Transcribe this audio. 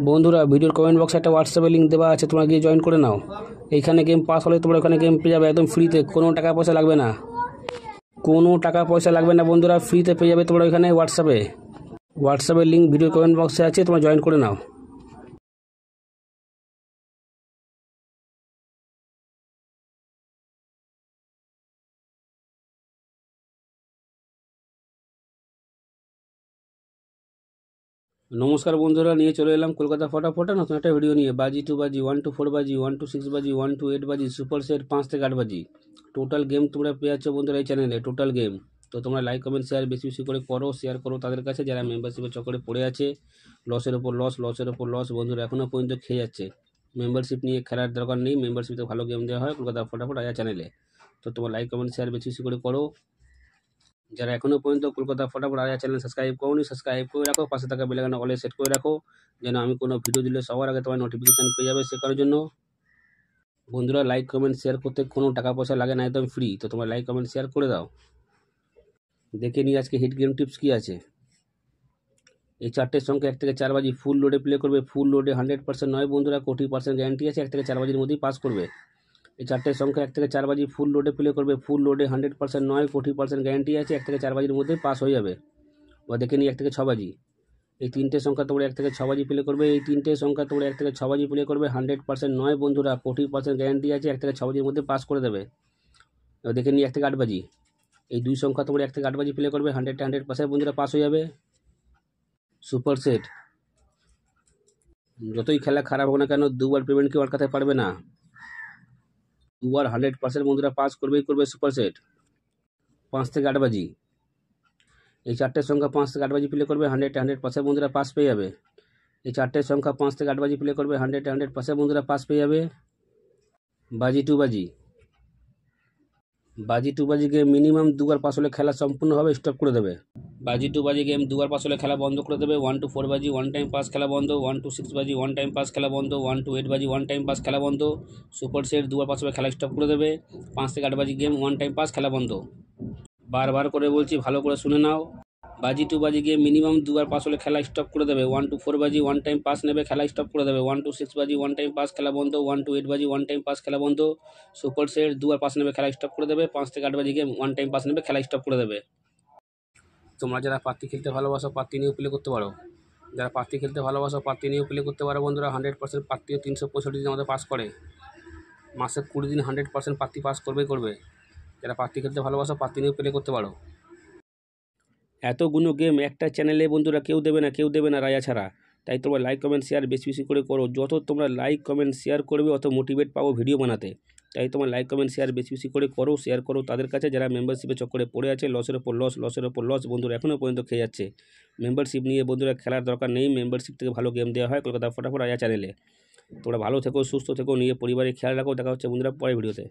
বন্ধুরা ভিডিওর কমেন্ট বক্সে একটা হোয়াটসঅ্যাপে লিঙ্ক দেওয়া আছে, তোমরা গিয়ে জয়েন করে নাও। এইখানে গেম পাস হলে তোমরা ওখানে গেম পেয়ে যাবে একদম ফ্রিতে, কোনো টাকা পয়সা লাগবে না, কোনো টাকা পয়সা লাগবে না বন্ধুরা, ফ্রিতে পেয়ে যাবে তোমরা ওইখানে হোয়াটসঅ্যাপের লিঙ্ক ভিডিওর কমেন্ট বক্সে আছে, তোমরা জয়েন করে নাও। নমস্কার বন্ধুরা, নিয়ে চলে এলাম কলকাতা ফটাফটা নতুন একটা ভিডিও নিয়ে। বাজি 2 বাজি, 1 to 4 বাজি, 1 to 6 বাজি, 1 to 8 বাজি, সুপার সেট 5 থেকে 8 বাজি, টোটাল গেম তোমরা পেয়ে যাচ্ছ বন্ধুরা এই চ্যানেলে, টোটাল গেম। তো তোমরা লাইক কমেন্ট শেয়ার বেশি বেশি করে করো, শেয়ার করো তাদের কাছে যারা মেম্বারশিপের চক্করে পড়ে আছে। লসের ওপর লস বন্ধুরা এখনও পর্যন্ত খেয়ে যাচ্ছে। মেম্বারশিপ নিয়ে খেলার দরকার নেই, মেম্বারশিপে ভালো গেম দেওয়া হয় কলকাতা ফটাফট আয়া চ্যানেলে। তো তোমরা লাইক কমেন্ট শেয়ার বেশি বেশি করে করো। যারা এখনও পর্যন্ত কলকাতা ফটাফট আয়া চ্যানেল সাবস্ক্রাইব করোনি, সাবস্ক্রাইব করে রাখো, পাশে থাকা বেল আইকন অলে সেট করে রাখো, যেন আমি কোনো ভিডিও দিলে সবার আগে তোমার নোটিফিকেশান পেয়ে যাবে। সে কারণের জন্য বন্ধুরা লাইক কমেন্ট শেয়ার করতে কোনো টাকা পয়সা লাগে না, একদম ফ্রি। তো তোমরা লাইক কমেন্ট শেয়ার করে দাও। দেখে নিই আজকে হিট গেম টিপস কী আছে। এই চারটের সংখ্যা 1 থেকে 4 বাজি ফুল লোডে প্লে করবে। ফুল লোডে 100% নয় বন্ধুরা, 20% গ্যারান্টি আছে, 1 থেকে 4 বাজির মধ্যেই পাস করবে। এই চারটের সংখ্যা 1 থেকে 4 বাজি ফুল লোডে প্লে করবে। ফুল লোডে 100% নয়, 20% গ্যারান্টি আছে, 1 থেকে 4 বাজির মধ্যেই পাস হয়ে যাবে। বা দেখে নিই 1 থেকে 6 বাজি। এই তিনটে সংখ্যা তোমরা 1 থেকে 6 বাজি প্লে করবে। এই তিনটে সংখ্যা তোমরা 1 থেকে 6 বাজি প্লে করবে। 100% নয় বন্ধুরা, 40% গ্যারান্টি আছে, 1 থেকে 6 বাজির মধ্যে পাস করে দেবে। এবার দেখে নিই 1 থেকে 8 বাজি। এই দুই সংখ্যা তোমরা 1 থেকে 8 বাজি প্লে করবে। 100% বন্ধুরা পাস হয়ে যাবে। সুপার সেট, যতই খেলা খারাপ হোক না কেন, দুবার পেমেন্ট কেউ আটকাতে পারবে না। দুবার 100% বন্ধুরা পাস করবেই করবে সুপার সেট। 5 থেকে 8 বাজি। এই চারটের সংখ্যা 5 থেকে 8 বাজি প্লে করবে। 100% বন্ধুরা পাস পেয়ে যাবে। এই চারটের সংখ্যা 5 থেকে 8 বাজি প্লে করবে। 100% বন্ধুরা পাস পেয়ে যাবে। বাজি 2 বাজি। বাজি 2 বাজি গেম মিনিমাম দুবার পাস হলে খেলা সম্পূর্ণভাবে স্টপ করে দেবে। বাজি 2 বাজি গেম দুবার পাস হলে খেলা বন্ধ করে দেবে। 1 to 4 বাজি 1 টাইম পাস খেলা বন্ধ। 1 to 6 বাজি 1 টাইম পাস খেলা বন্ধ। 1 to 8 বাজি 1 টাইম পাস খেলা বন্ধ। সুপার সেট দুবার পাস হলে খেলা স্টপ করে দেবে। 5 থেকে 8 বাজি গেম 1 টাইম পাস খেলা বন্ধ। বারবার করে বলছি, ভালো করে শুনে নাও। বাজি 2 বাজি গেম মিনিমাম দুবার পাস হলে খেলা স্টপ করে দেবে। 1 to 4 বাজি 1 টাইম পাস নেবে, খেলা স্টপ করে দেবে। 1 to 6 বাজি 1 টাইম পাস খেলা বন্ধ। 1 to 8 বাজি 1 টাইম পাস খেলা বন্ধ। সুপার সেট দুবার পাস নেবে, খেলা স্টপ করে দেবে। 5 থেকে 8 বাজি গেম 1 টাইম পাস নেবে, খেলা স্টপ করে দেবে। তোমরা যারা পাত্তি খেলতে ভালোবাসো পাত্তি নিয়েও প্লে করতে পারো। যারা পাত্তি খেলতে ভালোবাসো পাত্তি নিয়েও প্লে করতে পারো বন্ধুরা। 100% পাত্তিও 365 দিন আমাদের পাস করে। মাসে 20 দিন 100% পাত্তি পাস করবে। যারা পাত্তি খেলতে ভালোবাসো পাত্তি নিয়েও প্লে করতে পারো। এতগুলো গেম একটা চ্যানেলে বন্ধুরা কেউ দেবে না রাজা ছাড়া। তাই তোমরা লাইক কমেন্ট শেয়ার বেশি বেশি করে করো। যত তোমরা লাইক কমেন্ট শেয়ার করবে অত মোটিভেট পাবো ভিডিও বানাতে। তাই তোমরা লাইক কমেন্ট শেয়ার বেশি বেশি করে করো, শেয়ার করো তাদের কাছে যারা মেম্বারশিপের চক্করে পড়ে আছে। লসের ওপর লস বন্ধুরা এখনও পর্যন্ত খেয়ে যাচ্ছে। মেম্বারশিপ নিয়ে বন্ধুরা খেলার দরকার নেই, মেম্বারশিপ থেকে ভালো গেম দেওয়া হয় কলকাতা ফটাফট আয়া চ্যানেলে। তোমরা ভালো থেকো, সুস্থ থেকো, নিয়ে পরিবারে খেয়াল রাখো। দেখা হচ্ছে বন্ধুরা পরের ভিডিওতে।